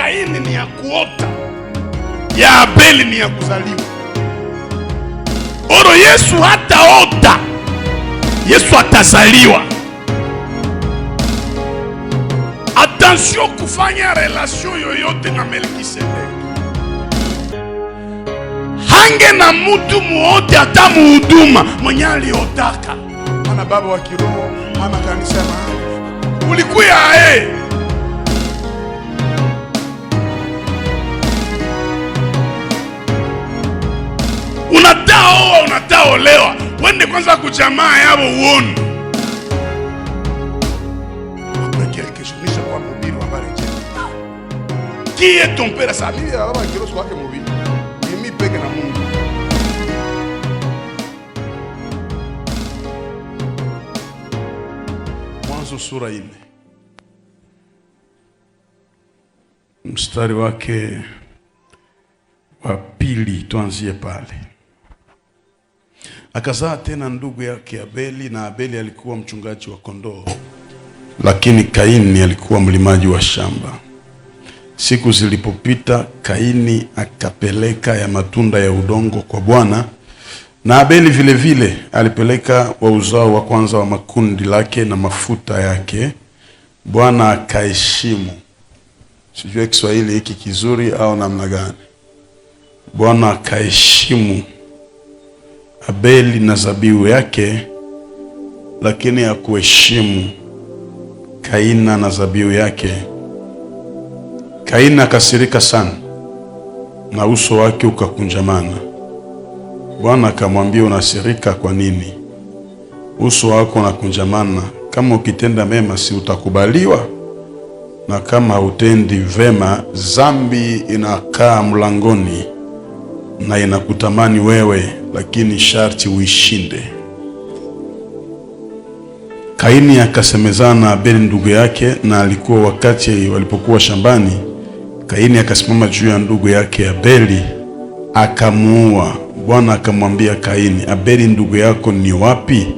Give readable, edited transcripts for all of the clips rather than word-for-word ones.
Kaini ni ya kuota, ya Abeli ni ya kuzaliwa. Oro Yesu hataota, Yesu atazaliwa. Attention kufanya relation yoyote na Melkisedeki. Hange na mutu muote hata muhuduma mwenye aliotaka. Ana baba wa kiroho, ana kanisa mahali. Ulikuya unataoa, unataolewa. Wende kwanza kujamaa yabo uone. Nisha kwa mubiri wa habari njema. Qui est ton père? Sa mimi baba wa kiroho wake mubiri. Mimi peke na Mungu. Mwanzo sura 4. Mstari wake wa 2 tuanzie pale. Akazaa tena ndugu yake Abeli, na Abeli alikuwa mchungaji wa kondoo, lakini Kaini alikuwa mlimaji wa shamba. Siku zilipopita, Kaini akapeleka ya matunda ya udongo kwa Bwana, na Abeli vile vile alipeleka wa uzao wa kwanza wa makundi lake na mafuta yake. Bwana akaheshimu. Sijui Kiswahili hiki kizuri au namna gani. Bwana akaheshimu Abeli na zabihu yake, lakini hakuheshimu Kaini na zabihu yake. Kaini akasirika sana na uso wake ukakunjamana. Bwana akamwambia, unasirika kwa nini? Uso wako unakunjamana. Kama ukitenda mema si utakubaliwa, na kama utendi vema zambi inakaa mlangoni na inakutamani wewe, lakini sharti uishinde. Kaini akasemezana na Abeli ndugu yake, na alikuwa wakati walipokuwa shambani. Kaini akasimama juu ya ndugu yake Abeli akamuua. Bwana akamwambia Kaini, Abeli ndugu yako ni wapi?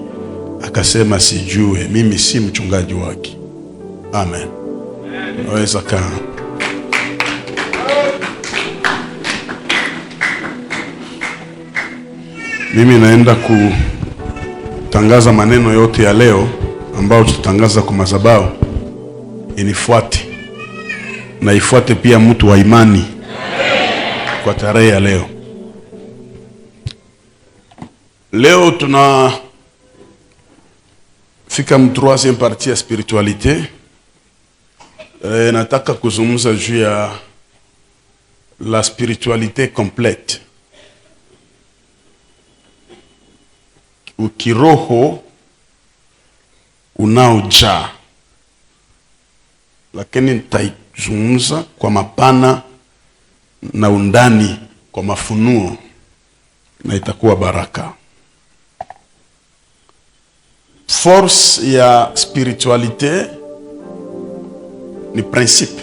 Akasema, sijue, mimi si mchungaji wake. Amen. Naweza kaa. Mimi naenda kutangaza maneno yote ya leo ambao tutatangaza kwa madhabahu. Inifuate na ifuate pia mtu wa imani kwa tarehe ya leo. Leo tunafika troisième partie ya spiritualité. Nataka kuzungumza juu ya la spiritualité complète. Ukiroho unaojaa, lakini nitaizungumza kwa mapana na undani kwa mafunuo, na itakuwa baraka. Force ya spiritualité ni principe,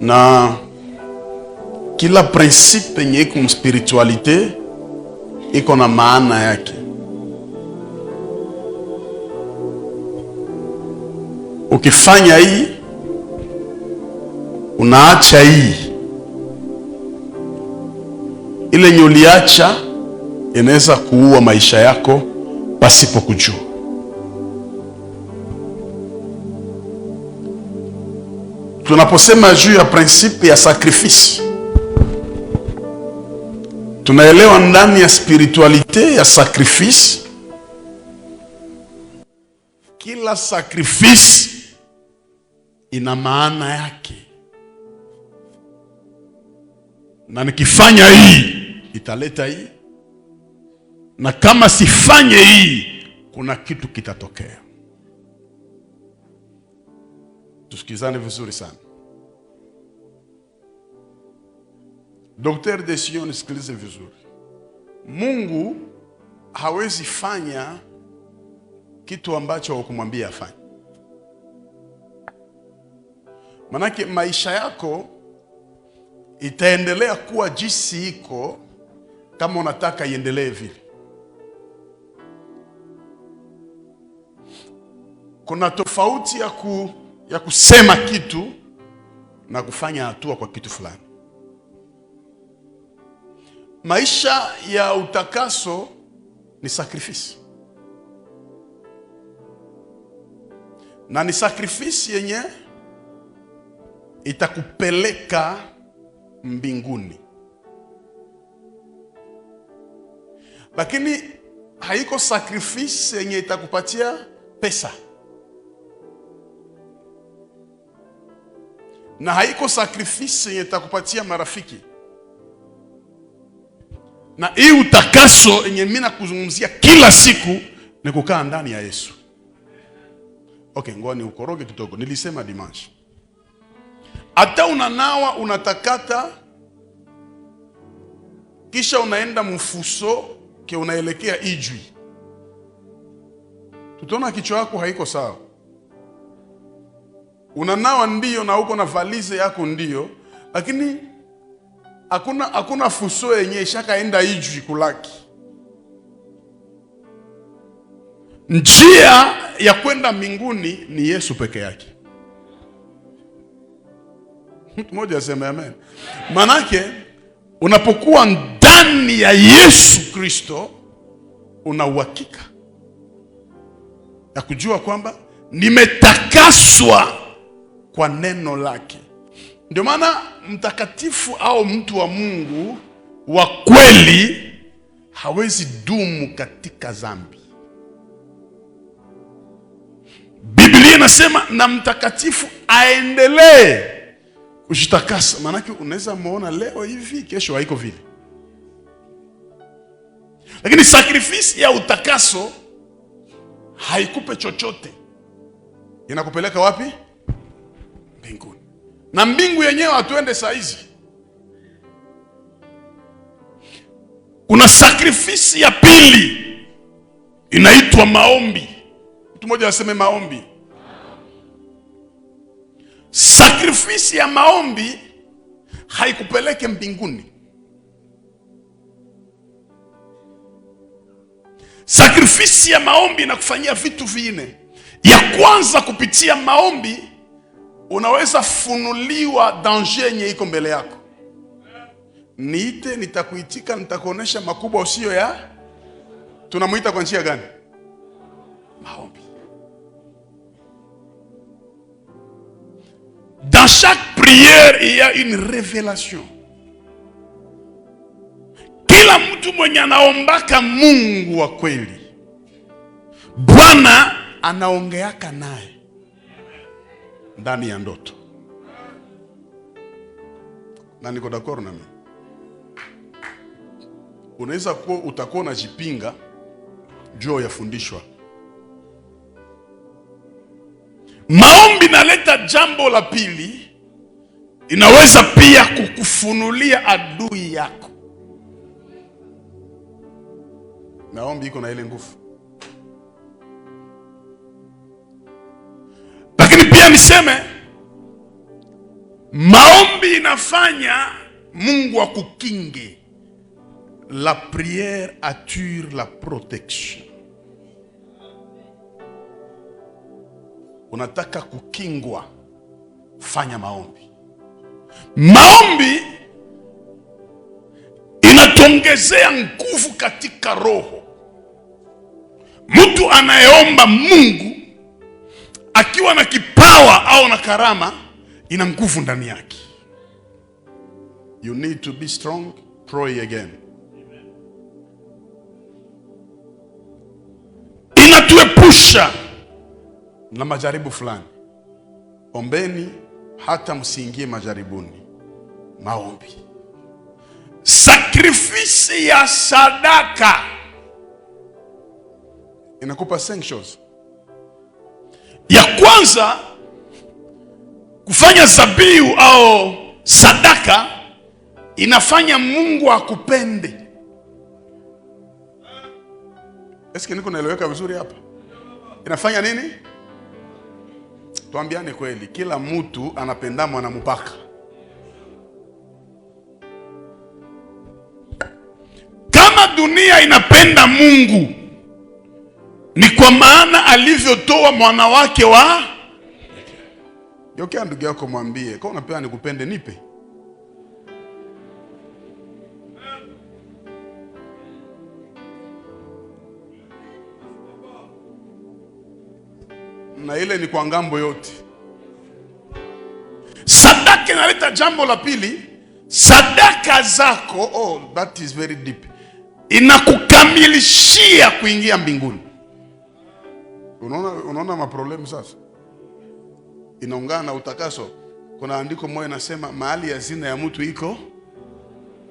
na kila principe yenye iko spiritualité iko na maana yake. Ukifanya hii unaacha hii, ile nyuliacha inaweza kuua maisha yako pasipo kujua. Tunaposema juu ya principe ya sacrifice, tunaelewa ndani ya spiritualité ya sacrifice, kila sacrifice ina maana yake. Na nikifanya hii italeta hii, na kama sifanye hii kuna kitu kitatokea. Tusikizane vizuri sana. Dr. Desion, nisikilize vizuri. Mungu hawezi fanya kitu ambacho hukumwambia afanye. Manake maisha yako itaendelea kuwa jinsi iko kama unataka iendelee vile. Kuna tofauti ya kusema kitu na kufanya hatua kwa kitu fulani. Maisha ya utakaso ni sacrifice. Na ni sacrifice yenye itakupeleka mbinguni. Lakini haiko sacrifice yenye itakupatia pesa. Na haiko sacrifice yenye itakupatia marafiki. Na hii utakaso yenye mimi nakuzungumzia kila siku ni kukaa ndani ya Yesu. Okay, ngoja ukoroge kidogo. Nilisema dimanche, hata unanawa unatakata, kisha unaenda mfuso ke unaelekea Ijwi, tutaona kichwa yako haiko sawa. Unanawa ndio na uko na valize yako ndio, lakini hakuna fuso yenye ishakaenda Ijwi kulaki. Njia ya kwenda mbinguni ni Yesu peke yake. Mtu mmoja aseme amen. Manake unapokuwa ndani ya Yesu Kristo una uhakika ya kujua kwamba nimetakaswa kwa neno lake. Ndio maana mtakatifu au mtu wa Mungu wa kweli hawezi dumu katika dhambi. Biblia inasema na mtakatifu aendelee kujitakasa. Maanake unaweza muona leo hivi, kesho haiko vile. Lakini sacrifice ya utakaso haikupe chochote. Inakupeleka wapi? Mbinguni. Na mbingu yenyewe hatuende saa hizi. Kuna sacrifice ya pili inaitwa maombi. Mtu mmoja aseme maombi. Sacrifice ya maombi haikupeleke mbinguni. Sacrifice ya maombi inakufanyia vitu vinne. Ya kwanza, kupitia maombi unaweza funuliwa danger yenye iko mbele yako. Niite, nitakuitika, nitakuonesha makubwa usio ya. Tunamuita kwa njia gani? Maombi. Dans chaque prière, il y a une révélation. Kila mtu mwenye anaombaka Mungu wa kweli, Bwana anaongeaka naye ndani ya ndoto. Na niko d'accord na mimi. Unaweza kuwa utakuwa unajipinga juu ya fundishwa. Maombi naleta jambo la pili, inaweza pia kukufunulia adui yako. Maombi iko na ile nguvu. Lakini pia niseme, maombi inafanya Mungu akukinge. La prière assure la protection. Unataka kukingwa, fanya maombi. Maombi inatongezea nguvu katika roho. Mtu anayeomba Mungu akiwa na kipawa au na karama, ina nguvu ndani yake. You need to be strong. Pray again. Inatuepusha na majaribu fulani. Ombeni hata msiingie majaribuni. Maombi. Sacrifice ya sadaka inakupa sanctions. Ya kwanza, kufanya zabihu au sadaka inafanya Mungu akupende. Eske niko naeleweka vizuri hapa? Inafanya nini? Tuambiane kweli, kila mtu anapenda mwana mpaka. Kama dunia inapenda Mungu, ni kwa maana alivyotoa mwana wake wa. Yokea ndugu yako mwambie, kama unapenda nikupende nipe. Na ile ni kwa ngambo yote. Sadaka inaleta jambo la pili. Sadaka zako, that is very deep, inakukamilishia kuingia mbinguni. Unaona maproblemu sasa? Inaungana na utakaso. Kuna andiko moja nasema mahali hazina ya mtu iko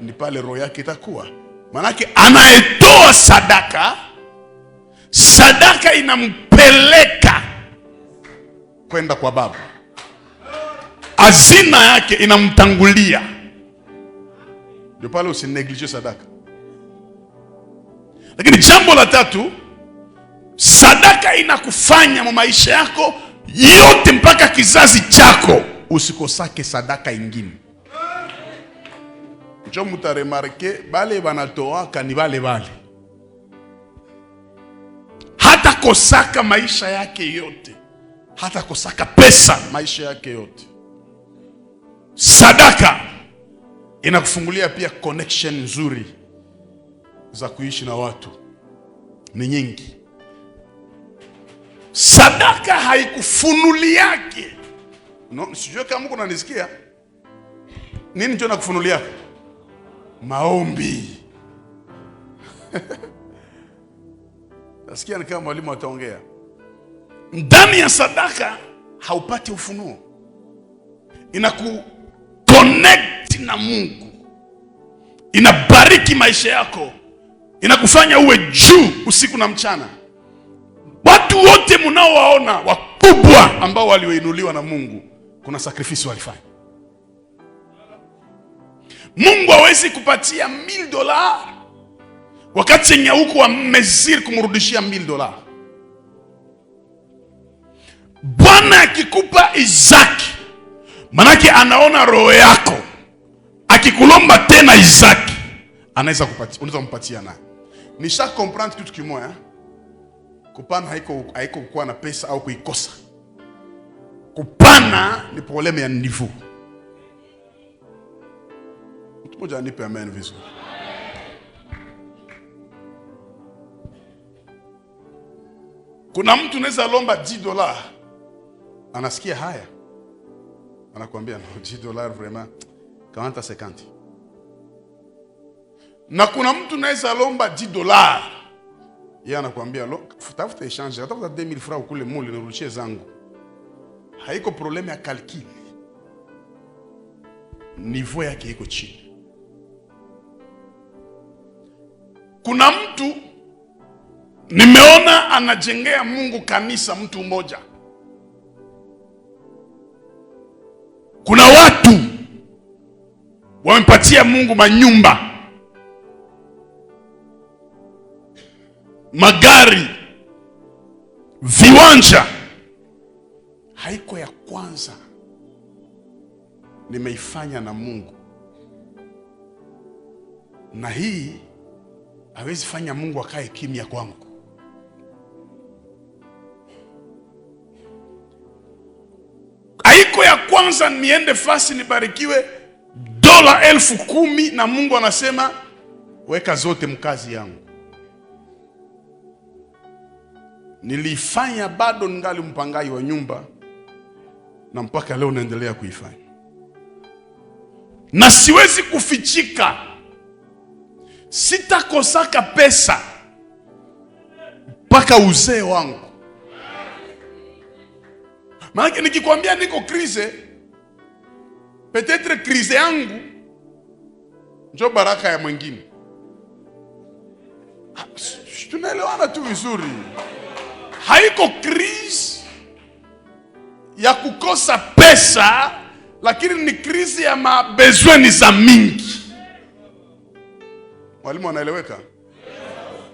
ni pale roho yake itakuwa. Manake anayetoa sadaka, sadaka inampeleka kwenda kwa Baba. Hazina yake inamtangulia. Ndio pale usineglige sadaka. Lakini jambo la tatu, sadaka inakufanya mu maisha yako yote mpaka kizazi chako usikosake sadaka ingine. Njo mutaremarke bale banatoaka ni bale. Hata kosaka maisha yake yote. Hata kosaka pesa maisha yake yote. Sadaka inakufungulia pia connection nzuri za kuishi na watu. Ni nyingi. Sadaka haikufunuliake. Sijui kama Mungu ananisikia. Nini ndio nakufunulia? Maombi. Nasikia ni kama mwalimu ataongea. Ndani ya sadaka haupati ufunuo. Inakuconnect na Mungu. Inabariki maisha yako. Inakufanya uwe juu usiku na mchana. Watu wote mnaowaona wakubwa ambao walioinuliwa na Mungu, kuna sacrifice walifanya. Mungu hawezi kupatia $1000 wakati yenye huko wameziri kumrudishia $1000. Bwana akikupa Isaki, manake anaona roho yako. Akikulomba tena Isaki, anaweza kupatia, unaweza kumpatia naye. Nisha comprendre kitu kimoja. Kupana haiko kuwa na pesa au kuikosa. Kupana ni probleme ya niveau. Mtu mmoja anipe amen vizuri. Kuna mtu anaweza lomba $10, anasikia haya, anakuambia no, $10 vraiment 40-50. Na kuna mtu anaweza lomba $10, yeye anakuambia tafuta exchange, tafuta 2000 francs kule mule nirudishie zangu. Haiko probleme ya kalkili. Niveau yake iko chini. Kuna mtu nimeona anajengea Mungu kanisa, mtu mmoja. Kuna watu wamepatia Mungu manyumba, magari, viwanja. Haiko ya kwanza nimeifanya na Mungu, na hii hawezi fanya Mungu akae kimya kwangu. Haiko ya kwanza niende fasi nibarikiwe $10,000 na Mungu anasema weka zote mkazi yangu. Nilifanya bado ningali mpangai wa nyumba, na mpaka leo naendelea kuifanya. Na siwezi kufichika. Sitakosaka pesa mpaka uzee wangu. Maana nikikwambia niko krize, peut-être krize yangu ndio baraka ya mwingine. Tunaelewana tu vizuri. Haiko krize ya kukosa pesa, lakini ni krize ya mabezweni za mingi. Walimu wanaeleweka?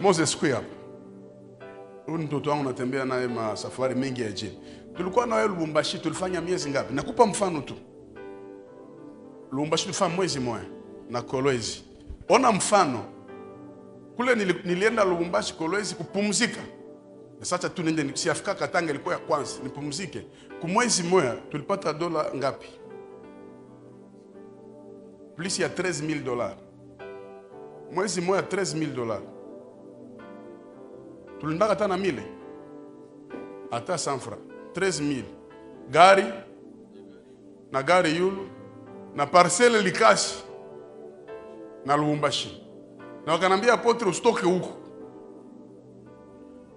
Moses kwa hapa. Huyu mtoto wangu natembea naye masafari mengi ya jini. Tulikuwa na wewe Lubumbashi, tulifanya miezi ngapi? Nakupa mfano tu. Lubumbashi tulifanya mwezi mmoja na Kolwezi. Ona mfano. Kule nilienda Lubumbashi Kolwezi kupumzika. Sasa tu nende siafika Katanga ilikuwa ya kwanza nipumzike. Kumwezi moja tulipata dola ngapi? Plus ya $13,000. Mwezi moja $13,000. Tulindaka hata na mile. Hata sanfra. 13,000. Gari na gari yulu na parcelle likashi na Lubumbashi. Na wakanambia apotre usitoke huko.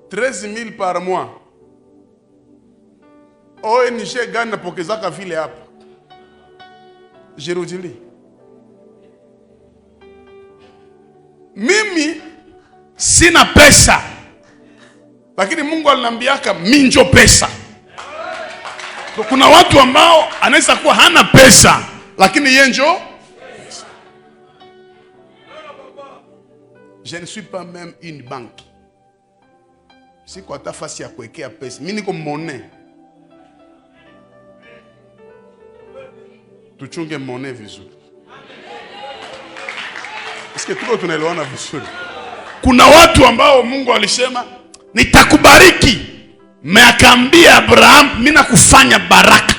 13,000 par mois. ONG gani napokezaka vile hapa? Jerudili. Mimi sina pesa. Lakini Mungu aliniambiaka minjo pesa. So, kuna watu ambao anaweza kuwa hana pesa lakini yenjo pesa. Je ne suis pas même une banque. Si kwa tafasi ya kuwekea pesa. Mimi niko monnaie. Tuchunge monnaie vizuri. Eske tuko tunaelewana vizuri? Kuna watu ambao Mungu alisema nitakubariki. Akaambia Abraham mimi nakufanya baraka.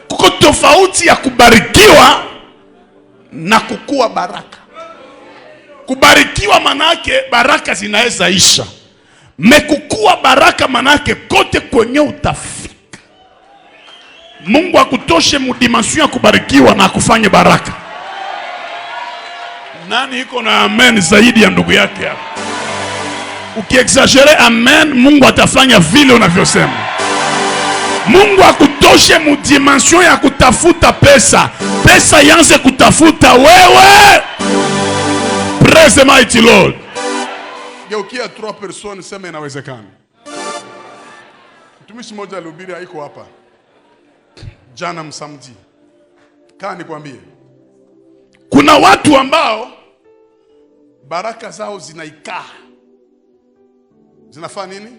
Kuko tofauti ya kubarikiwa na kukua baraka. Kubarikiwa manake baraka zinaweza isha. Mekukua baraka manake kote kwenye utafika. Mungu akutoshe mudimension ya kubarikiwa na akufanye baraka. Nani iko na amen zaidi ya ndugu yake hapa? Ukiexagere amen, Mungu atafanya vile unavyosema. Mungu akutoshe mudimension ya kutafuta pesa. Pesa yanze kutafuta wewe. Praise the mighty Lord. Geukia 3 personnes sema inawezekana. Mtumishi mmoja alihubiri haiko hapa. Jana msamdi. Kaa nikwambie. Kuna watu ambao baraka zao zinaikaa. Zinafanya nini?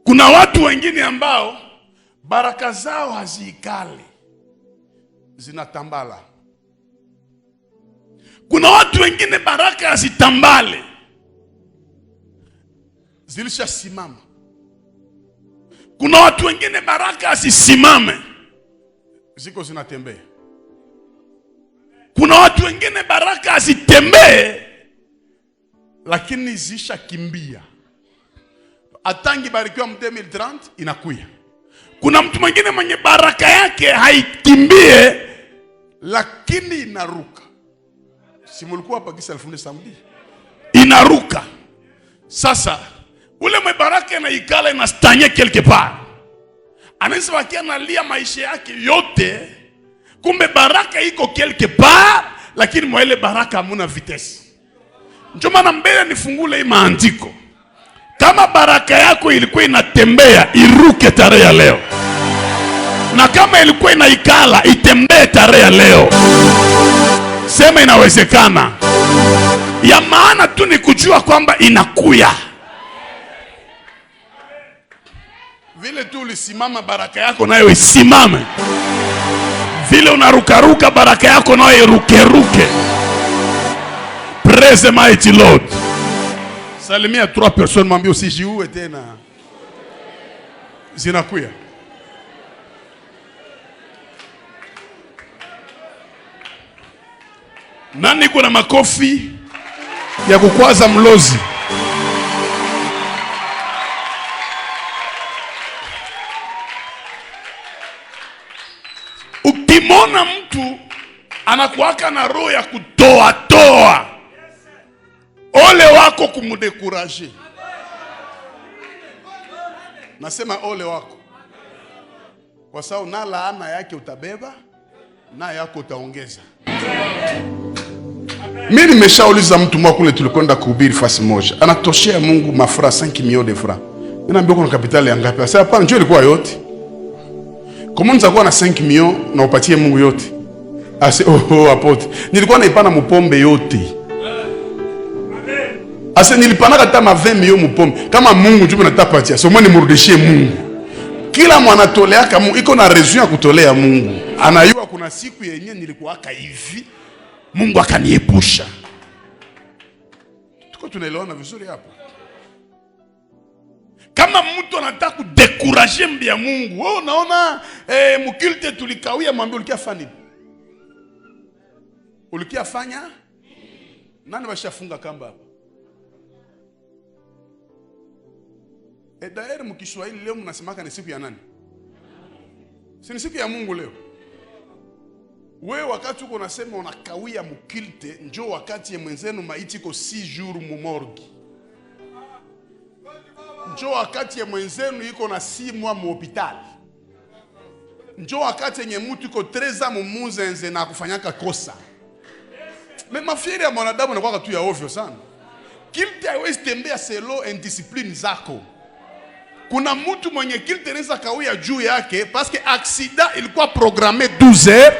Kuna watu wengine ambao baraka zao haziikali. Zinatambala. Kuna watu wengine baraka hazitambale. Zilishasimama. Kuna watu wengine baraka hazisimame. Ziko zinatembea. Kuna watu wengine baraka hazitembee lakini zisha kimbia. Atangi barikiwa 2030 inakuya. Kuna mtu mwingine mwenye baraka yake haikimbie lakini inaruka. Si mulikuwa hapa kisa elfu samedi. Inaruka. Sasa ule mwe baraka na ikala inastanye quelque part. Anaweza wakia analia maisha yake yote. Kumbe baraka iko quelque part lakini mwa ile baraka hamuna vitesi. Ndio maana mbele nifungule hii maandiko. Kama baraka yako ilikuwa inatembea, iruke tarehe ya leo. Na kama ilikuwa inaikala, itembee tarehe ya leo. Sema inawezekana. Ya maana tu ni kujua kwamba inakuya. Vile tu ulisimama baraka yako nayo isimame. Vile unarukaruka baraka yako nayo iruke. Praise the mighty Lord. Salimia 3 personnes, mwambie usijiue tena. Zinakuya. Nani kuna makofi ya kukwaza mlozi? Ukimona mtu anakuwaka na roho ya kutoa, ole wako kumudekuraje. Nasema ole wako. Kwa sababu na laana yake utabeba na yako utaongeza. Mimi nimeshauliza mtu mmoja kule tulikwenda kuhubiri fasi moja. Anatoshea Mungu mafra 5 millions de francs. Ninaambia kuna kapitali ya ngapi? Sasa hapana, njoo ilikuwa yote. Kama unaweza kuwa na 5 millions na upatie Mungu yote. Ase apote. Nilikuwa naipana mpombe yote. Ase nilipana hata ma 20 millions mpombe. Kama Mungu njoo natapatia. So mwani mrudishie Mungu. Kila mwana toleaka Mungu iko na raison ya kutolea Mungu. Anayua kuna siku yenyewe nilikuwaka hivi. Mungu akaniepusha. Tuko tunaelewana vizuri hapo. Kama mtu anataka kudekuraje mbia Mungu, wewe unaona mkilte tulikawia, mwambie ulikia fanya. Ulikia fanya? Nani washafunga kamba hapa? Daeri mkiswahili leo mnasemaka ni siku ya nani? Si ni siku ya Mungu leo. Wewe wakati uko unasema unakawia mkilte, njoo wakati ya mwenzenu maiti iko 6 jours mu morgue. Njoo wakati ya mwenzenu iko na 6 mois mu hospital. Njoo wakati yenye mtu iko 13 ans mu muzenze na kufanyaka kosa. Mafieri ya mwanadamu inakuwa tu ya ovyo sana. Kilte haiwezi tembea selo and discipline zako. Kuna mtu mwenye kilte anaweza kawia juu yake paske aksida ilikuwa programme 12 heures,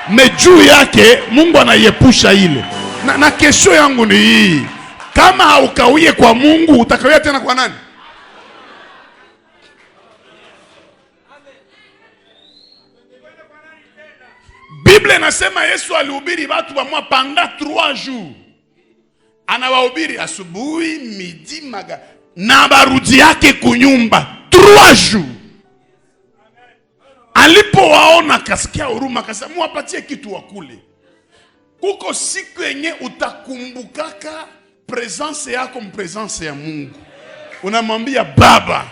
me juu yake Mungu anaiepusha ile. Na kesho yangu ni hii. Kama haukawie kwa Mungu, utakawia tena kwa nani? Biblia inasema Yesu alihubiri watu wa panda 3 jours. Anawahubiri asubuhi, midi, na barudi yake kunyumba 3 jours. Alipowaona kasikia huruma, akasema muwapatie kitu wakule. Kuko siku yenye utakumbukaka presence yako mpresence ya Mungu. Unamwambia Baba,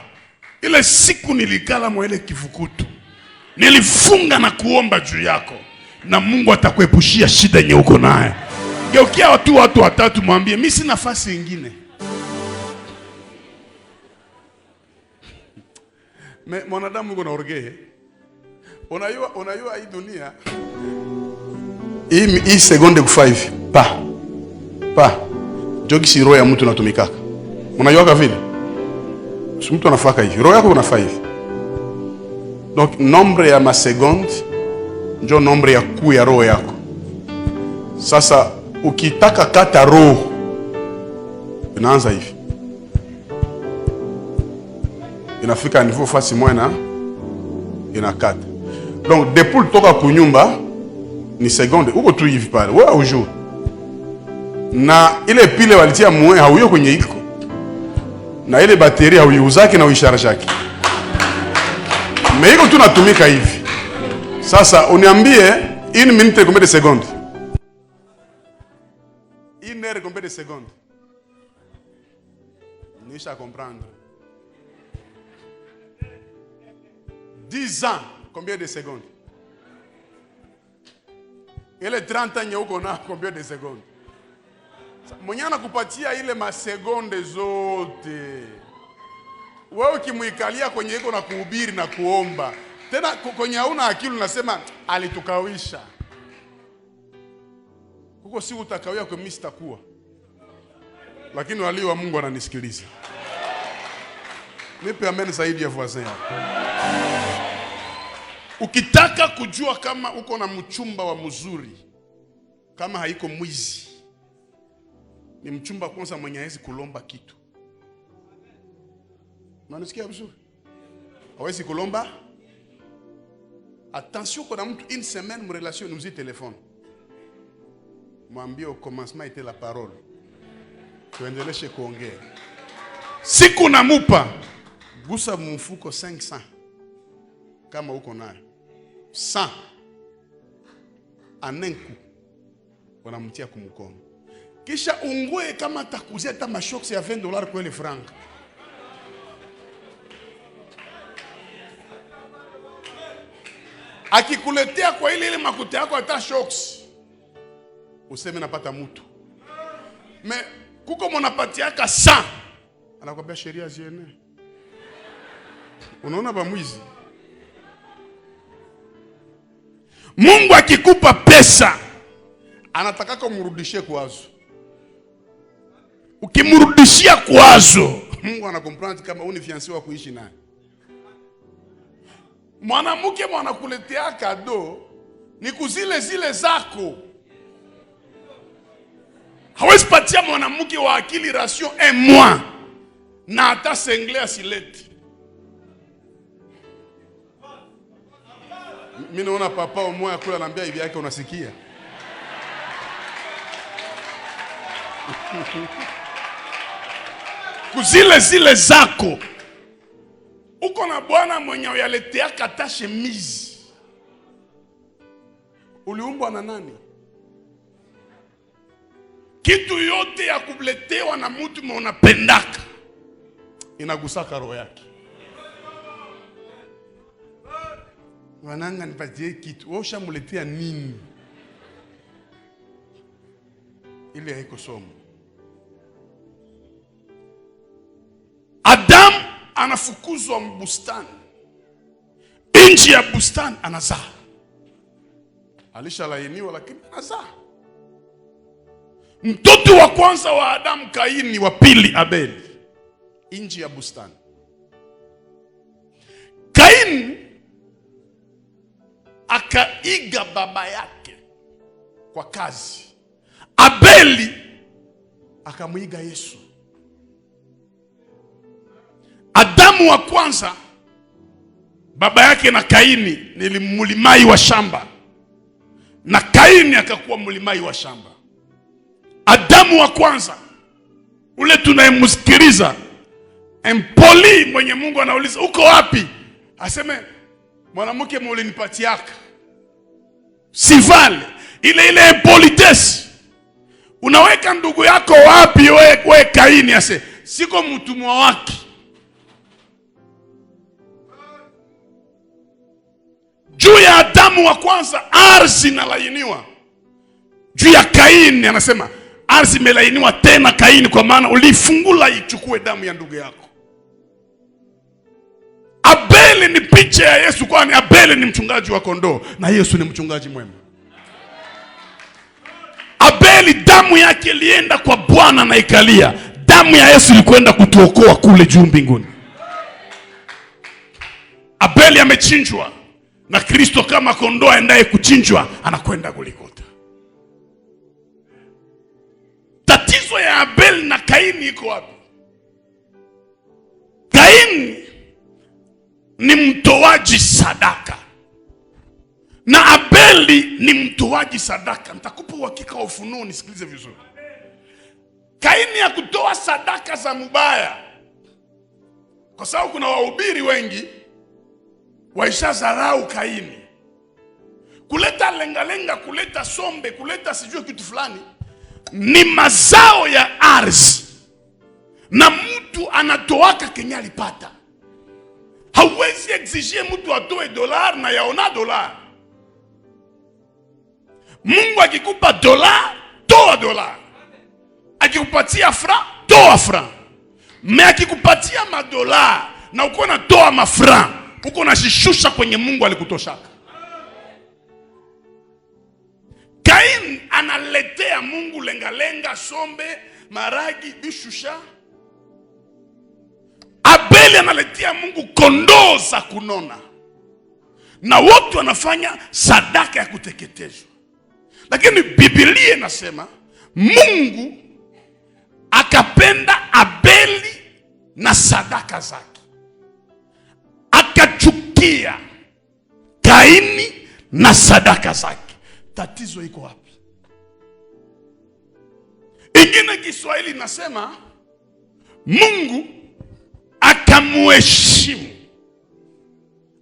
ile siku nilikala mwele kivukutu, nilifunga na kuomba juu yako, na Mungu atakuepushia shida yenye uko nayo. Geukia watu watatu, mwambie mimi sina nafasi nyingine. Mwanadamu uko na orgee. Unajua hii dunia hii sekunde ku 5 pa jogi si roho ya mtu natumikaka. Unajua vile? Si mtu anafaka hivi. Roho yako unafaa hivi. Donc nombre ya maseconde ndio nombre ya kuu ya roho yako. Sasa ukitaka kata roho inaanza hivi. Inafika niveau fasi moja inakata. Donc depuis toka kunyumba ni seconde uko tu hivi pale. Wewe ujue. Na ile pile walitia mwe hauyo kwenye iko. Na ile bateri hauiuzake na uisharashaki. Meiko tu natumika hivi. Sasa uniambie 1 minute combien de secondes? 1 heure combien de secondes? Nisha comprendre. 10 ans combien de secondes? Ile 30 ans uko na combien de secondes? Mwenye anakupatia ile masegonde zote. Wewe ukimuikalia kwenye iko na kuhubiri na kuomba, tena kwenye hauna akili unasema alitukawisha. Huko si utakawia kwa mimi sitakuwa. Lakini wali wa Mungu ananisikiliza. Nipe amen zaidi ya voisin yako. Ukitaka kujua kama uko na mchumba wa mzuri, kama haiko mwizi, ni mchumba kwanza mwenye hawezi kulomba kitu. Unanisikia vizuri? Hawezi kulomba. Attention, kuna mtu une semaine mu relation nous dit téléphone. Mwambie au commencement était la parole. Tuendeleshe kuongea. Siku namupa gusa mfuko 500. Kama uko nayo 100 anenku wanamtia kumkono. Kisha ungue kama takuzia hata mashoksi ya $20 kwa ile franc. Akikuletea kwa ile makuta yako hata shocks, useme napata mtu. Me kuko mnapatiaka 100, anakuambia sheria ziene. Unaona ba mwizi. Mungu akikupa pesa anataka kumrudishie kwazo. Ukimrudishia kwazo, Mungu anakomprendre kama uni fiancé wa kuishi naye. Mwanamke mwanakuletea kado ni kuzile zile zako. Hawezi patia mwanamke wa akili ration 1 mois na hata sengle asilete. Mimi naona papa umoja kula anambia hivi yake unasikia. Kuzile zile zako. Uko na bwana mwenye uyaletea kata shemizi. Uliumbwa na nani? Kitu yote ya kuletewa na mtu mwenye unapendaka inagusaka roho yake. Wananga nipatie kitu, wewe ushamuletea nini? Ile haiko somo. Adam anafukuzwa mbustani. Nje ya bustani anazaa. Alishalainiwa lakini anazaa. Mtoto wa kwanza wa Adam Kaini, wa pili Abeli. Nje ya bustani. Kaini akaiga baba yake kwa kazi. Abeli akamuiga Yesu. Adamu wa kwanza baba yake na Kaini ni mlimai wa shamba, na Kaini akakuwa mlimai wa shamba. Adamu wa kwanza ule tunayemsikiliza empoli, mwenye Mungu anauliza uko wapi, aseme mwanamke mlinipatiaka. Sivale ile impolitesse. Unaweka ndugu yako wapi wewe Kaini? Ase siko mtumwa wake. Juu ya Adamu wa kwanza ardhi inalainiwa. Juu ya Kaini anasema ardhi imelainiwa tena Kaini, kwa maana ulifungula ichukue damu ya ndugu yako. Abeli ni picha ya Yesu, kwani Abeli ni mchungaji wa kondoo na Yesu ni mchungaji mwema. Abeli damu yake ilienda kwa Bwana na ikalia. Damu ya Yesu ilikwenda kutuokoa kule juu mbinguni. Abeli amechinjwa na Kristo kama kondoo aendaye kuchinjwa, anakwenda Golgotha. Tatizo ya Abeli na Kaini iko wapi? Kaini ni mtoaji sadaka na Abeli ni mtoaji sadaka. Nitakupa uhakika wa ufunuo, nisikilize vizuri. Kaini ya kutoa sadaka za mubaya, kwa sababu kuna wahubiri wengi waishazarau Kaini. Kuleta lengalenga, kuleta sombe, kuleta sijui kitu fulani ni mazao ya ardhi, na mtu anatoaka kenye alipata. Hauwezi exigir mtu atoe dolar na yaona dolar. Mungu akikupa dolar, toa dolar. Akikupatia franc, toa franc. Me akikupatia madolar na uko na toa mafranc, uko na shishusha kwenye Mungu alikutoshaka. Kaini analetea Mungu lengalenga, sombe, maragi, bishusha. Abeli analetea Mungu kondoo za kunona, na wote wanafanya sadaka ya kuteketezwa. Lakini Biblia inasema Mungu akapenda Abeli na sadaka zake, akachukia Kaini na sadaka zake. Tatizo iko wapi? Ingine Kiswahili nasema Mungu akamuheshimu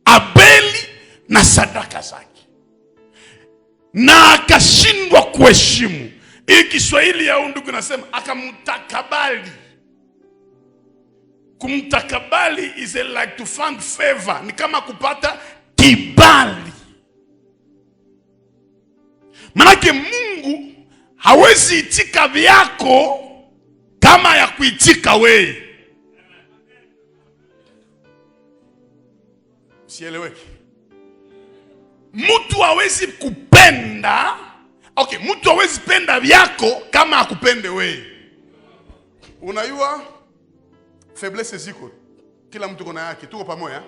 Abeli na sadaka zake, na akashindwa kuheshimu. Hii Kiswahili ya ndugu nasema akamtakabali. Kumtakabali is like to find favor, ni kama kupata kibali. Manake Mungu hawezi itika vyako kama ya kuitika wewe. Sieleweki. Mtu hawezi kupenda, mtu hawezi penda vyako kama akupende wewe. Unajua faiblesse ziko, kila mtu kuna yake, tuko pamoja.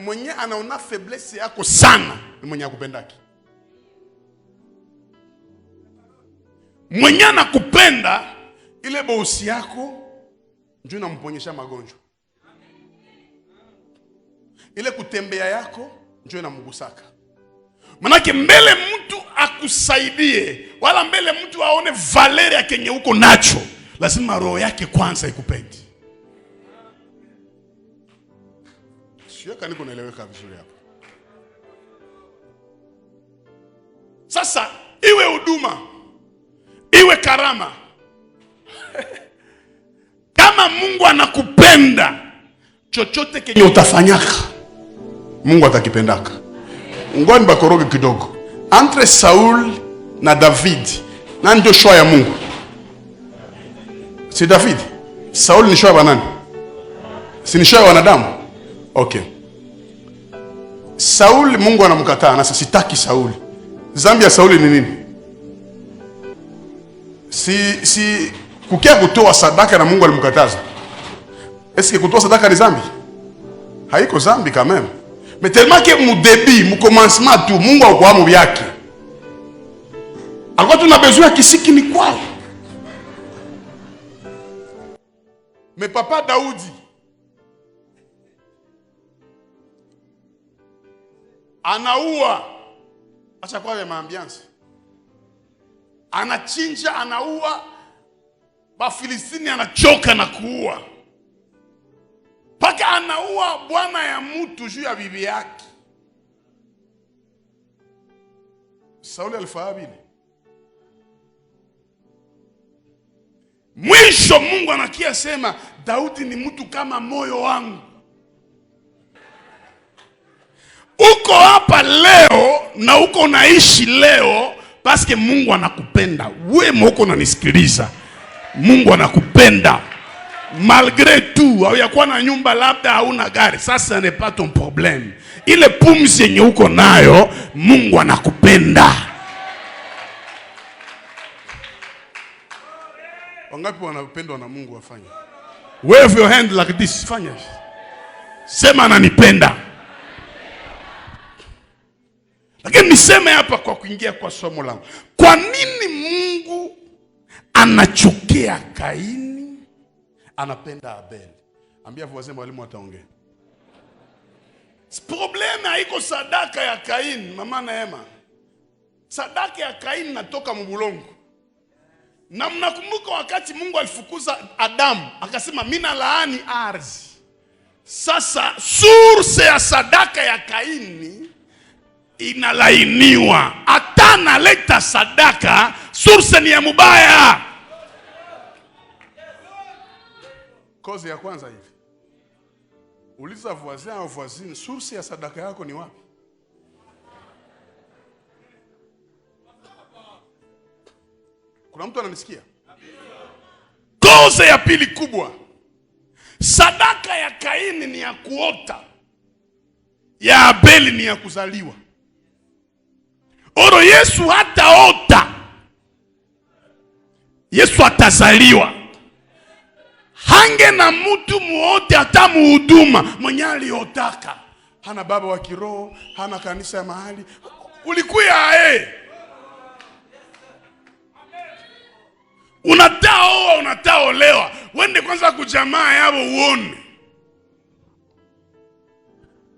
Mwenye anaona faiblesse yako sana ni mwenye akupendaki. Mwenye anakupenda, ile bosi yako ndio inamponyesha magonjwa. Ile kutembea yako ndio inamgusaka. Manake mbele mtu akusaidie, wala mbele mtu aone valeri ya kenye uko nacho, lazima roho yake kwanza ikupende. Sio kani kunaeleweka vizuri hapa. Sasa iwe huduma, iwe karama. Kama Mungu anakupenda, chochote kenye utafanyaka Mungu atakipendaka. Ngoni bakoroge kidogo. Entre Saul na David, nani ndio choix ya Mungu? Si David. Saul ni choix ya nani? Si ni choix ya wanadamu? Okay. Saul Mungu anamkataa, na sitaki Saul. Zambi ya Sauli ni nini? Si kukia kutoa sadaka na Mungu alimkataza. Est-ce que kutoa sadaka ni zambi? Haiko zambi quand même. Mais tellement que mu début, mu commencement tout, Mungu alikuwa mu yake. Alikuwa tuna besoin kisiki ni kwao. Mais papa Daudi anaua, acha kwa maambiance. Anachinja, anaua, Bafilistini anachoka na kuua. Paka anaua bwana ya mtu juu ya bibi yake. Sauli alifanya vile. Mwisho Mungu anakia sema Daudi ni mtu kama moyo wangu. Uko hapa leo na uko naishi leo paske Mungu anakupenda. Wewe moko unanisikiliza. Mungu anakupenda. Malgré tout, hauyakuwa na nyumba, labda hauna gari, ça n'est pas ton problème. Ile pumzi yenye uko nayo, Mungu anakupenda. Wangapi wanapendwa na Mungu wafanye? Wave your hand like this, fanya. Sema ananipenda. Lakini niseme hapa kwa kuingia kwa somo langu. Kwa nini Mungu anachukia Kaini, anapenda Abel? Ambia voisin mwalimu ataongea. Problem haiko sadaka ya Kaini, mama Neema. Sadaka ya Kaini natoka mbulongo. Na mnakumbuka wakati Mungu alifukuza Adamu, akasema mina laani ardhi. Sasa source ya sadaka ya Kaini inalainiwa. Hata analeta sadaka, source ni ya mubaya. Kozi ya kwanza hivi. Uliza voisin au voisine, source ya sadaka yako ni wapi? Kuna mtu ananisikia? Kozi ya pili kubwa. Sadaka ya Kaini ni ya kuota. Ya Abeli ni ya kuzaliwa. Oro Yesu hataota. Yesu atazaliwa. Hange na mtu muote hata muhuduma mwenye aliotaka. Hana baba wa kiroho, hana kanisa ya mahali. Ulikuya unataoa, unataolewa. Wende kwanza kujamaa yabo uone.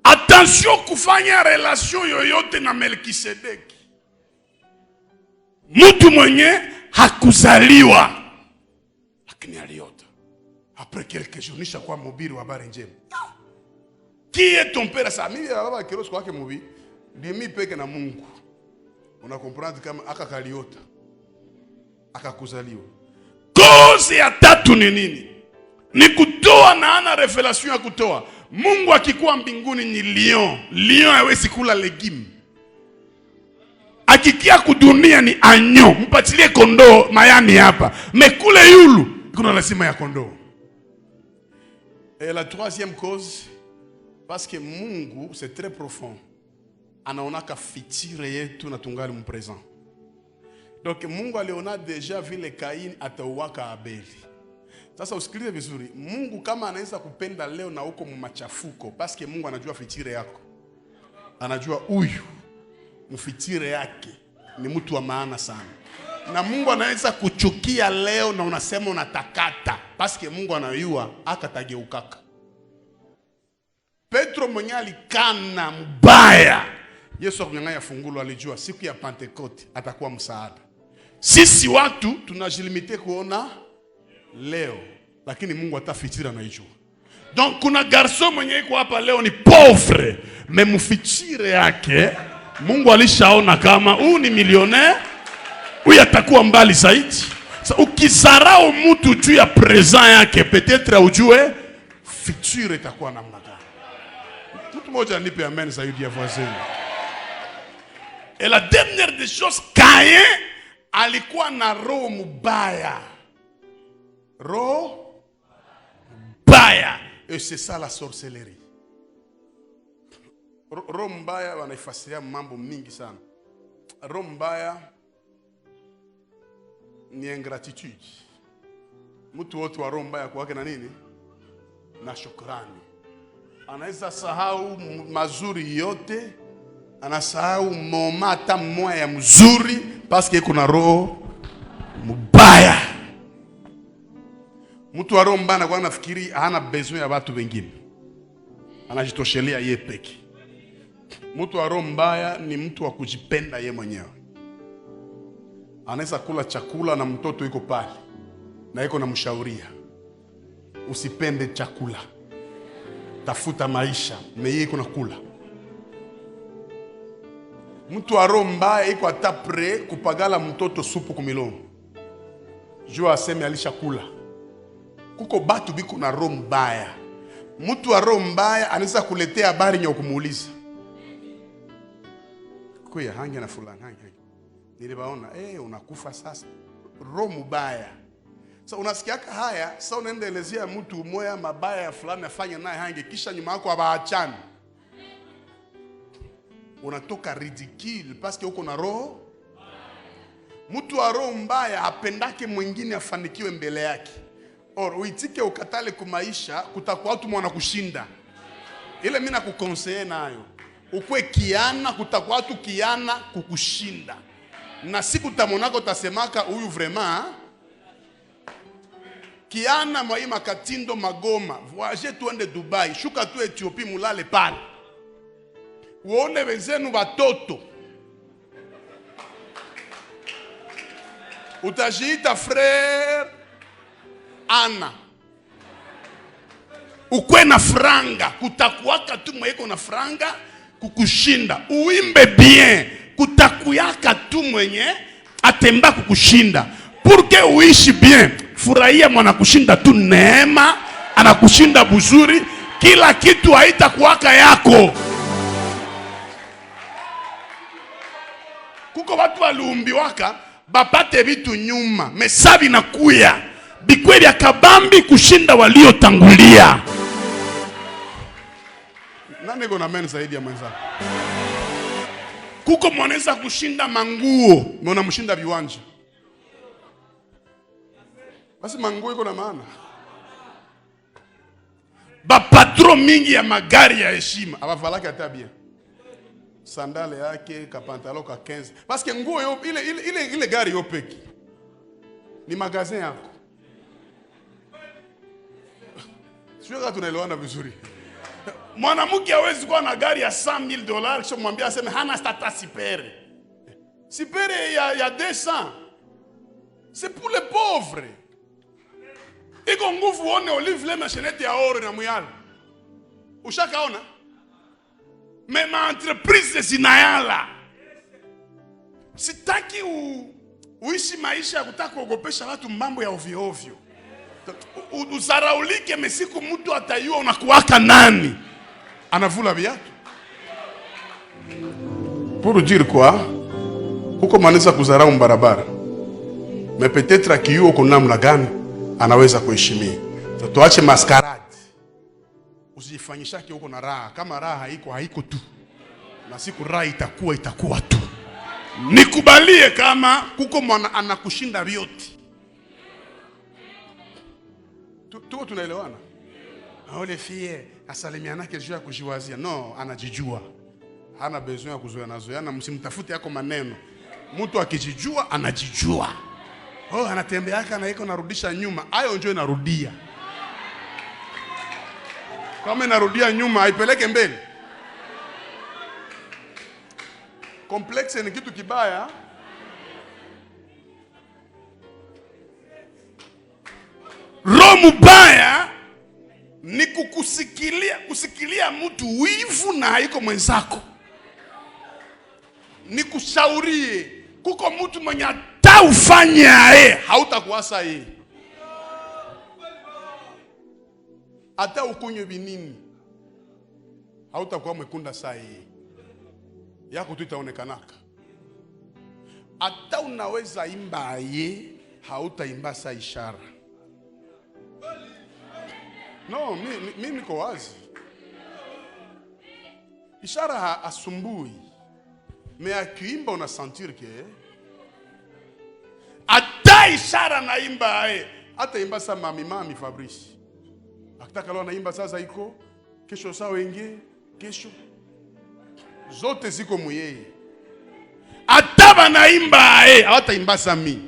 Attention kufanya relation yoyote na Melkisedeki. Mtu mwenye hakuzaliwa lakini aliota. Après quelques jours nisha kwa mhubiri wa habari njema. Qui est ton père? Ça mimi baba kiroho kwa yake mhubiri. Ndiye mimi peke na Mungu. Una comprendre kama akakaliota. Akakuzaliwa. Kozi ya tatu ni nini? Ni kutoa, na ana revelation ya kutoa. Mungu akikuwa mbinguni ni lion. Lion hawezi kula legume. Akikia kudunia ni anyo. Mpatilie kondoo mayani hapa. Mekule yulu kuna lazima ya kondoo. Et la troisième cause, parce que Mungu c'est très profond. Anaonaka fitire yetu na tungali mpresent. Donc Mungu aliona deja vile Kaini atauwaka Abeli. Sasa usikilize vizuri. Mungu kama anaweza kupenda leo na uko machafuko, paske Mungu anajua fitire yako. Anajua huyu mfitire yake ni mtu wa maana sana. Na Mungu anaweza kuchukia leo na unasema unatakata, paske Mungu anayua akatageukaka. Petro mwenye alikana mbaya, Yesu akunyang'anya fungulo, alijua siku ya Pentecote atakuwa msaada. Sisi watu tunajilimite kuona leo, lakini Mungu atafitira na hicho. Donc kuna garçon mwenye iko hapa leo ni pauvre, memufichire yake Mungu alishaona kama huyu ni millionaire, huyu atakuwa mbali zaidi. So, ukizarau mtu juu ya present yake, peut-être ujue future itakuwa namna gani. Mtu mmoja nipe amen zaidi ya voisin. Et la dernière des choses, Caïn alikuwa na roho mbaya. Roho mbaya. Et c'est ça la sorcellerie. Roho mbaya wanaifasiria mambo mingi sana. Roho mbaya ni ingratitude. Mtu wote wa roho mbaya kwake na nini? Na shukrani. Anaweza sahau mazuri yote, anasahau momata moya ya mzuri paske kuna roho mbaya. Mtu wa roho mbaya anakuwa anafikiri hana besoin ya watu wengine, anajitoshelea yeye peke. Mtu wa roho mbaya ni mtu wa kujipenda yeye mwenyewe. Anaweza kula chakula na mtoto yuko pale na yuko namshauria, usipende chakula, tafuta maisha, meye yuko nakula. Mtu wa roho mbaya yuko atapre kupagala mtoto supu kumilomo, jua aseme alishakula. Kuko batu biko na roho mbaya. Mtu wa roho mbaya anaweza kuletea habari nye kumuuliza, kuya hangi na fulani hangi, nilibaona unakufa sasa. Roho mbaya. So unasikiaka haya, sasa unaenda elezea mtu moya mabaya ya fulani afanye naye hangi, kisha nyuma yako abaachane. Unatoka ridicule parce que uko na roho. Mtu wa roho mbaya apendake mwingine afanikiwe mbele yake. Or uitike ukatale kumaisha, kutakuwa watu mwana kushinda. Ile mimi nakukonseye nayo. Ukwe kiana, kutakuwa watu kiana kukushinda. Na siku tamonako utasemaka huyu vraiment kiana mwa Makatindo Magoma, voyage tuende Dubai, shuka tu Ethiopia mulale pale. Uone wenzenu watoto. Utajiita frère Ana. Ukwe na franga, kutakuwaka tu mweko na franga kukushinda. Uimbe bien, kutakuyaka tu mwenye atemba kukushinda. Porque uishi bien, furahia mwana kushinda tu neema, anakushinda buzuri, kila kitu haitakuwaka yako. Kuko watu waliumbiwaka bapate vitu nyuma, mesabi na kuya bikweli akabambi kushinda waliotangulia. Nani gona men zaidi ya mwenzako? Kuko mwanaweza kushinda manguo, mbona mshinda viwanja? Basi manguo iko na maana. Ba patron mingi ya magari ya heshima abavalaka hata bien. Sandale yake, kapantalo ka 15. Parce que nguo yo ile gari yo peki. Ni magazin yako. Sio kama tunaelewana vizuri. Mwanamke hawezi kuwa na gari ya $100,000 kisha mwambie aseme hana stata sipere. Sipere ya 200. C'est pour les pauvres. Iko nguvu one olive le machinette ya oro na muyala. Ushakaona? Mema entreprise zinayala. Sitaki uishi maisha ya kutaka kuogopesha watu mambo ya ovyo ovyo. Uzaraulike mesiku mtu atayua unakuwaka nani. Anavula viatu. Pour dire quoi? Huko maneza kuzarau mbarabara. Mais peut-être akiyuo uko namna gani anaweza kuheshimia. Tuache maskarade. Usijifanyishake huko na raha. Kama raha haiko tu. Na siku raha itakuwa tu. Nikubalie kama kuko mwana anakushinda vyote. Tuko tunaelewana? Ole fie asalimiana kesho ya kujiwazia. No, anajijua. Hana besoin ya kuzoeana, msimtafute yako maneno. Mtu akijijua anajijua. Anatembea yake na iko narudisha nyuma. Hayo njoo inarudia. Kama inarudia nyuma haipeleke mbele. Complexe ni kitu kibaya. Roho mbaya ni kusikilia mtu wivu na haiko mwenzako. Ni kushaurie kuko mtu mwenye hata ufanye ae hautakuasa yeye. Hata ukunywe binini hautakuwa mwekunda saa yeye. Yako tu itaonekanaka. Hata unaweza imba aye hautaimba saa ishara. No, mimi niko wazi. Ishara asumbui. Mais akiimba una sentir que hata ishara naimba aye hata imba sa mami Fabrice. Akitaka leo naimba sasa iko kesho saa wenge kesho zote ziko muyeye. Hata banaimba aye hata imba sa mi.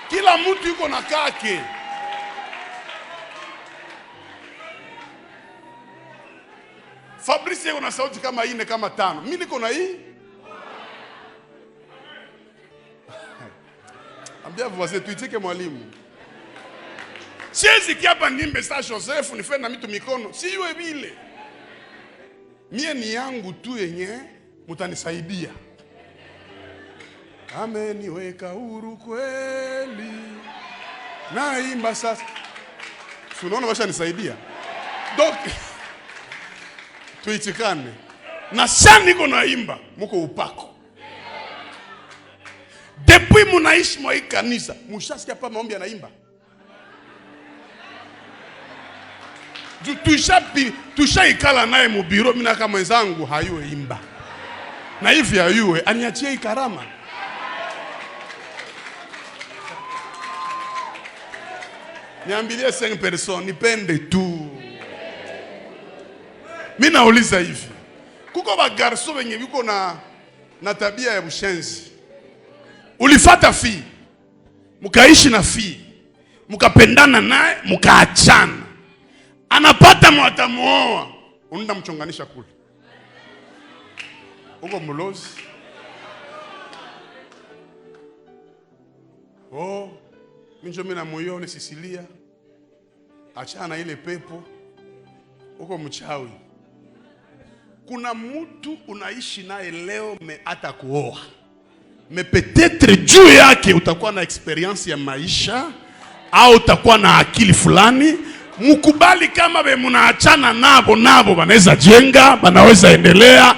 Kila mtu yuko na kake. Fabrice yuko na sauti kama 4 kama 5. Mimi niko na hii. Ambia voisin tuitike mwalimu. Siwezi kiapa nimbe sa Joseph nife na mitu mikono. Si yue vile. Mie ni yangu tu yenye mutanisaidia. Ameniweka huru kweli. Naimba sasa. Unaona washa nisaidia. Donc tuitikane. Na sana niko naimba muko upako. Depuis munaishi mwa hii kanisa, mushasikia pa maombi anaimba. Tushaikala naye mu biro mimi na kama mwenzangu hayue imba. Na hivi hayue aniachie ikarama. Niambilie 5 personnes nipende tu. Mimi nauliza hivi. Kuko ba garso wenye biko na tabia ya bushenzi. Ulifata fi. Mukaishi na fi. Mukapendana naye, mukaachana. Anapata mwatamuoa. Unaenda mchonganisha kule. Uko mlozi. Oh, minjo mina moyo ni Sisilia. Achana ile pepo. Uko mchawi. Kuna mtu unaishi naye leo hata kuoa. Mais peut-être juu yake utakuwa na experience ya maisha au utakuwa na akili fulani. Mukubali kama be munaachana nabo banaweza jenga, banaweza endelea.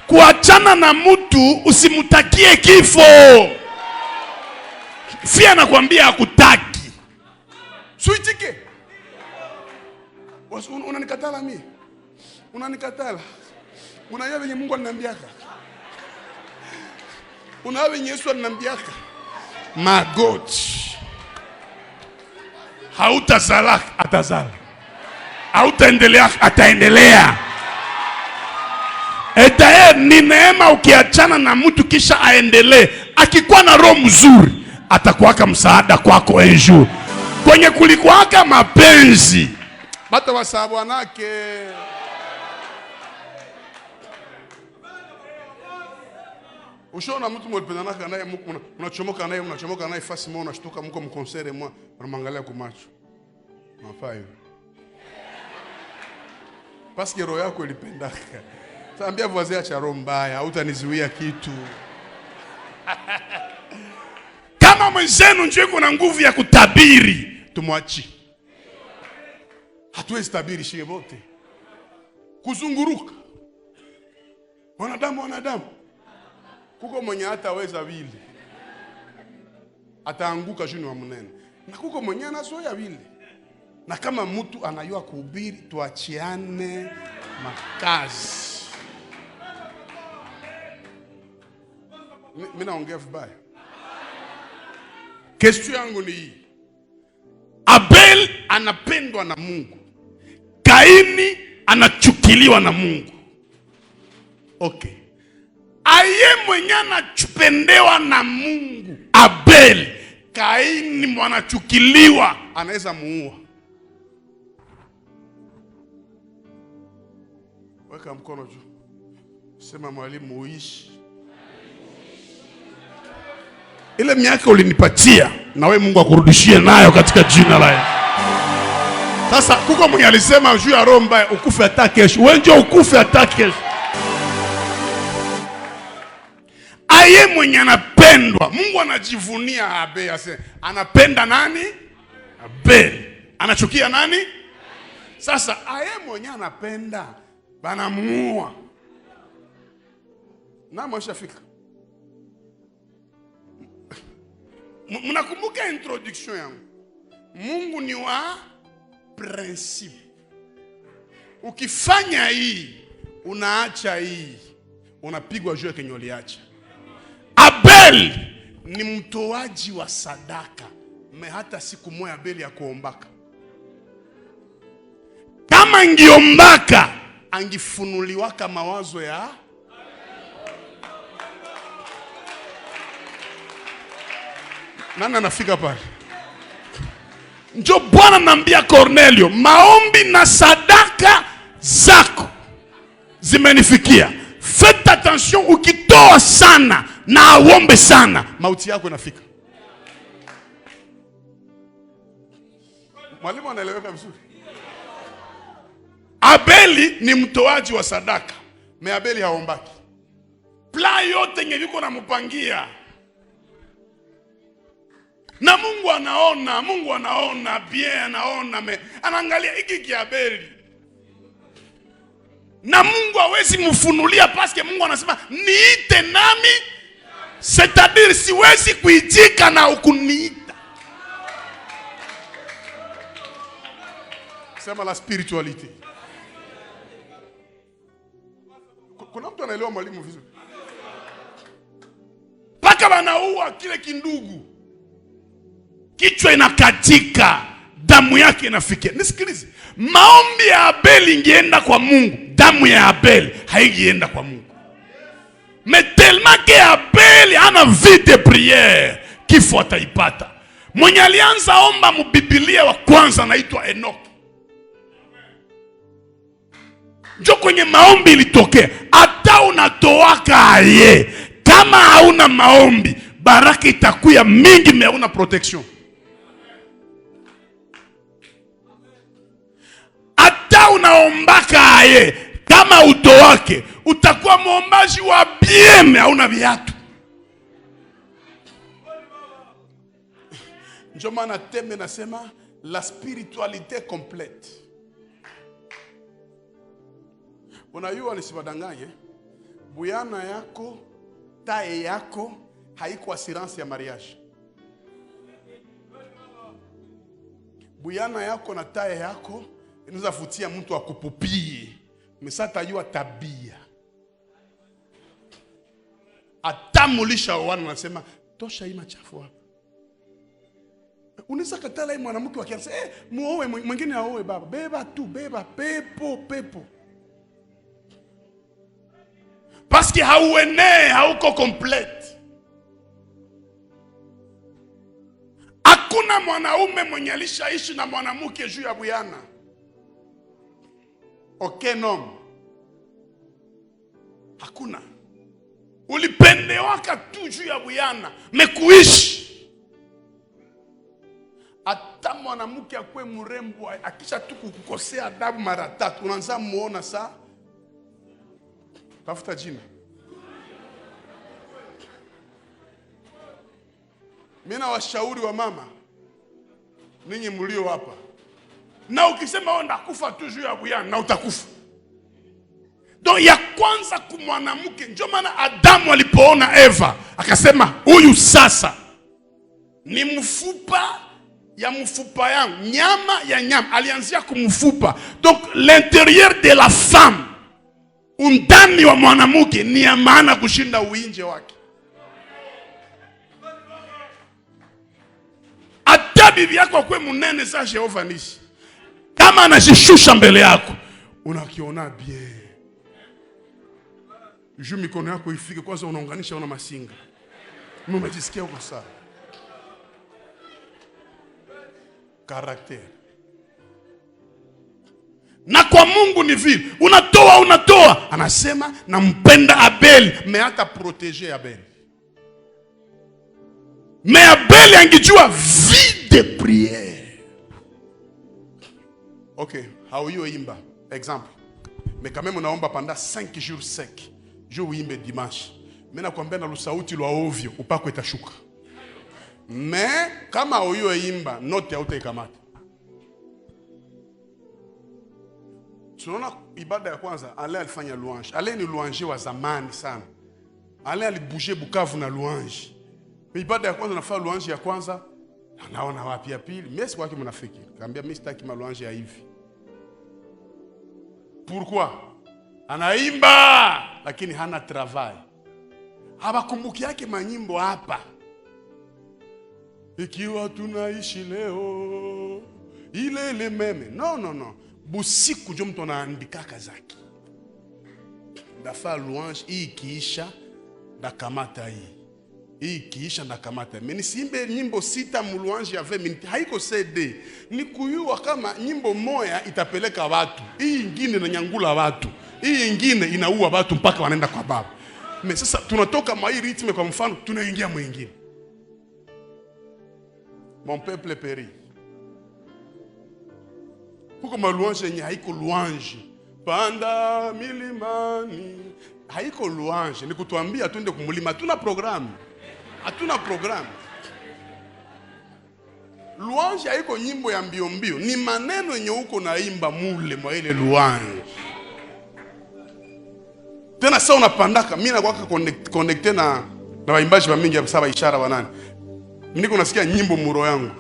Kuachana na mtu usimutakie kifo. Fia nakwambia hakutaki. Suitike. Unanikatala mimi. Unanikatala. Unajua venye Mungu ananiambiaka. Unajua venye Yesu ananiambiaka. Magoti. Hautazala atazala. Hautaendelea ataendelea. Etae ni neema ukiachana na mtu kisha aendelee. Akikuwa na roho mzuri atakuwaka msaada kwako enjuu. Kwenye kulikuwaka mapenzi bata wasabu wanake. Ushona mtu mwependanaka naye unachomoka naye fasi mwa unashtuka mko mkonsere mwa unamwangalia kwa macho. Mafayo. Paske roho yako ilipendaka. Taambia voisin acha roho mbaya, hautanizuia kitu. Kama mwenzenu njoo kuna nguvu ya kutabiri, tumwachi. Hatuwezi tabiri shie wote. Kuzunguruka. Wanadamu. Kuko mwenye hataweza vile. Ataanguka juu wa mnene. Na kuko mwenye anazoea vile. Na kama mtu anayua kuhubiri, tuachiane makazi. Mimi naongea vibaya. Kesho yangu ni hii. Abel anapendwa na Mungu. Kaini anachukiliwa na Mungu. Okay. Aye mwenye anachupendewa na Mungu, Abel. Kaini mwanachukiliwa, anaweza muua. Weka mkono juu. Sema mwalimu uishi. Ile miaka ulinipatia na wewe Mungu akurudishie nayo katika jina la Yesu. Sasa kuko mwenye alisema juu ya roho mbaya ukufe hata kesho. Wewe ndio ukufe hata kesho. Aye mwenye anapendwa, Mungu anajivunia Abel, ase anapenda nani? Abel. Anachukia nani? Sasa aye mwenye anapenda banamuua. Na mwashafika. Mnakumbuka introduction yangu. Mungu ni wa principe. Ukifanya hii, unaacha hii, unapigwa juu ya kenye uliacha. Abel ni mtoaji wa sadaka. Hata siku moja Abel ya kuombaka. Kama angiombaka, angifunuliwaka mawazo ya nani anafika pale? Njo Bwana anambia Cornelio, maombi na sadaka zako zimenifikia. Faites attention, ukitoa sana na aombe sana, mauti yako inafika. Mwalimu anaeleweka vizuri? Abeli ni mtoaji wa sadaka, me Abeli haombaki. Pla yote nye viko na mupangia. Na Mungu anaona bien, anaona anaangalia hiki kia Abeli. Na Mungu hawezi mfunulia paske Mungu anasema niite nami, c'est-à-dire siwezi kuitika na ukuniita. Sema la spirituality. Kuna mtu anaelewa mwalimu vizuri? Paka wanaua kile kindugu, kichwa inakatika, damu yake inafikia. Nisikilize, maombi ya Abeli ingeenda kwa Mungu, damu ya Abeli haigienda kwa Mungu. Mais tellement que Abeli ana vie de prière, kifo ataipata. Mwenye alianza omba mBiblia wa kwanza anaitwa Enoch. Njo kwenye maombi ilitokea. Hata unatoaka aye, kama hauna maombi, baraka itakuya mingi, me hauna protection. Hata unaombaka aye, kama utoake, utakuwa muombaji wa bien, me hauna viatu. Njo maana teme nasema la spiritualité complète. Unajua nisibadanganye, buyana yako, tae yako haiko assurance ya mariage. Buyana yako na tae yako inaweza futia mtu akupupie, mesata yua tabia. Atamulisha wana nasema tosha hii machafu hapa. Unaweza katala hii mwanamke wakianza muoe mwingine aoe baba. Beba tu, beba pepo. Parce que hauene, hauko complete. Hakuna mwanaume mwenye alishaishi na mwanamke juu ya buyana. Aucun homme. Hakuna. Ulipendewaka tu juu ya buyana, mekuishi. Hata mwanamke akwe mrembo, akisha tu kukukosea adabu mara 3, unaanza muona saa. Tafuta jina. Mimi na washauri wa mama, ninyi mlio hapa, na ukisema wewe ndakufa tu juu ya buyana, na utakufa. Donc ya kwanza kumwanamke, ndio maana Adamu alipoona Eva akasema huyu sasa ni mfupa ya mfupa yangu, nyama ya nyama. Alianzia kumfupa. Donc l'intérieur de la femme, undani wa mwanamke ni ya maana kushinda uinje wake. Hata bibi yako kwe munene sa Jehova nishi, kama anajishusha mbele yako, unakiona bien. Juu mikono yako ifike kwanza, unaunganisha una masinga. Umejisikia uko sawa. Karakter. Na kwa Mungu ni vile unatoa. Anasema nampenda Abel, me hata protéger Abel. Me Abel angejua vie de prière. Ok, hauyoimba. Exemple. Mais quand même unaomba pendant 5 jours secs. Je uimbe dimanche. Mimi nakwambia na lusauti lwa ovyo upako itashuka. Mais kama hauyoimba note hautaikamata. Tunaona ibada ya kwanza Ale alifanya louange. Ale ni louange wa zamani sana. Ale alibouger Bukavu na louange. Ibada ya kwanza nafanya louange ya kwanza. Anaona wapi ya pili? Mimi si wake mnafiki. Kaambia mimi sitaki malouange ya hivi. Pourquoi? Anaimba lakini hana travail. Habakumbuki yake manyimbo hapa. Ikiwa tunaishi leo ile meme. No. Busiku ndio mtu anaandika kazaki. Ndafa louange hii kiisha ndakamata hii. Hii kiisha ndakamata. Mimi simbe nyimbo 6 mu louange ya 20 minutes. Haiko CD. Ni kuyua kama nyimbo moya itapeleka watu. Hii nyingine inanyangula watu. Hii nyingine inaua watu mpaka wanaenda kwa baba. Mais sasa tunatoka mwa hii ritme kwa mfano tunaingia mwingine. Mon peuple périt. Huko malouange yenye haiko louange. Panda milimani. Haiko louange. Ni kutuambia tuende kumulima. Hatuna programu. Hatuna programu. Louange haiko nyimbo ya mbio mbio. Ni maneno yenye uko naimba mule mwa ile louange. Tena sasa unapandaka. Mimi na kwaka connecte na waimbaji wa mingi ya saba ishara wanani. Niko nasikia nyimbo muro yangu.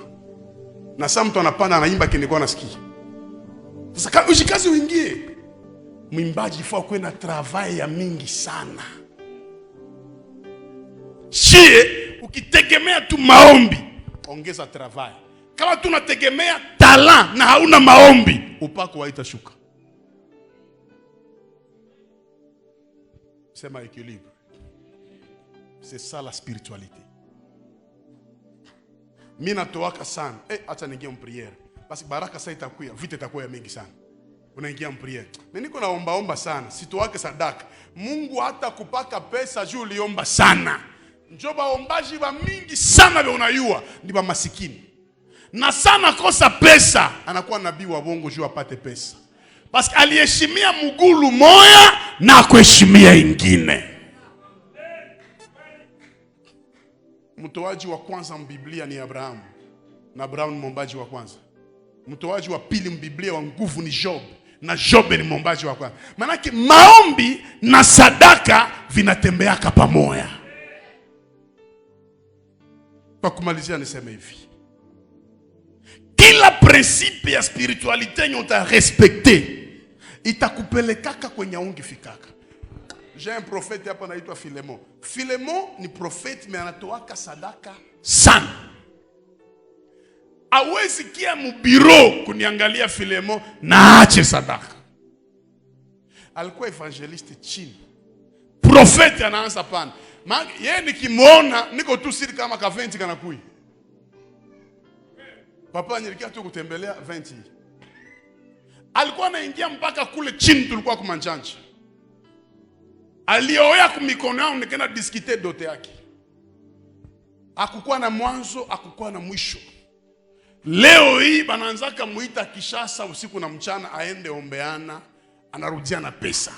Na sasa mtu anapanda anaimba kinikuwa nasikia. Sasa kama ushikazi uingie. Mwimbaji ifaa kuwe na travail ya mingi sana. Shie ukitegemea tu maombi, ongeza travail. Kama tunategemea talent na hauna maombi, upako haitashuka. Sema équilibre. C'est ça la spiritualité. Mimi natoaka sana. Acha niingie mpriere. Basi baraka sasa itakuya, vita itakuwa mingi sana. Unaingia mpriere. Mimi niko naomba sana, sitoake sadaka. Mungu hata kupaka pesa juu uliomba sana. Njoo baombaji wa mingi sana vile unayua, ni ba masikini. Na sana kosa pesa, anakuwa nabii wa bongo juu apate pesa. Basi aliheshimia mugulu moya na kuheshimia ingine. Mtoaji wa kwanza mbiblia ni Abraham. Na Abraham ni mwombaji wa kwanza. Mtoaji wa pili mbiblia wa nguvu ni Job. Na Job ni mwombaji wa kwanza. Manake maombi na sadaka vinatembeaka pamoja. Kwa kumalizia niseme hivi. Kila principe ya spiritualite nyota respecte itakupelekaka kwenye ungifikaka. J'ai un prophète hapa anaitwa Philemon. Philemon ni prophète mais anatoaka sadaka sana. Hawezi kia mu bureau kuniangalia Philemon na ache sadaka. Alikuwa evangeliste chini. Prophète anaanza pana. Yeye nikimuona niko tu siri kama ka 20 kanakui. Papa nilikia tu kutembelea 20. Alikuwa anaingia mpaka kule chini tulikuwa kumanjanja. Alioya kumikono yangu nikaenda discuter dote yake. Hakukuwa na mwanzo, hakukuwa na mwisho. Leo hii banaanzaka muita Kishasa usiku na mchana aende ombeana, anarudia na pesa.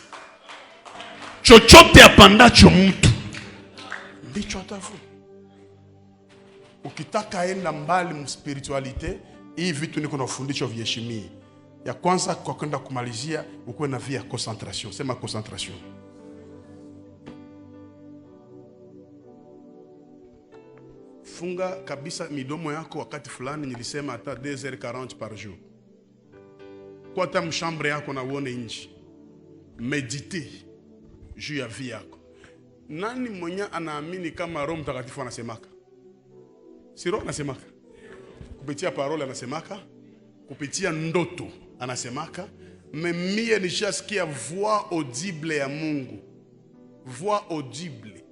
Chochote apandacho mtu ndicho atafu. Ukitaka enda mbali mspiritualite, hii vitu niko na fundisho viheshimie. Ya kwanza kwa kwenda kumalizia, ukuwe na via concentration. Sema concentration. Funga kabisa midomo yako wakati fulani nilisema hata 2h40 par jour. Kwa ta mshambre yako na uone nje. Medite juu ya vie yako. Nani mwenye anaamini kama Roho Mtakatifu anasemaka? Si Roho anasemaka? Kupitia parole anasemaka, kupitia ndoto anasemaka, mie nishasikia voix audible ya Mungu. Voix audible.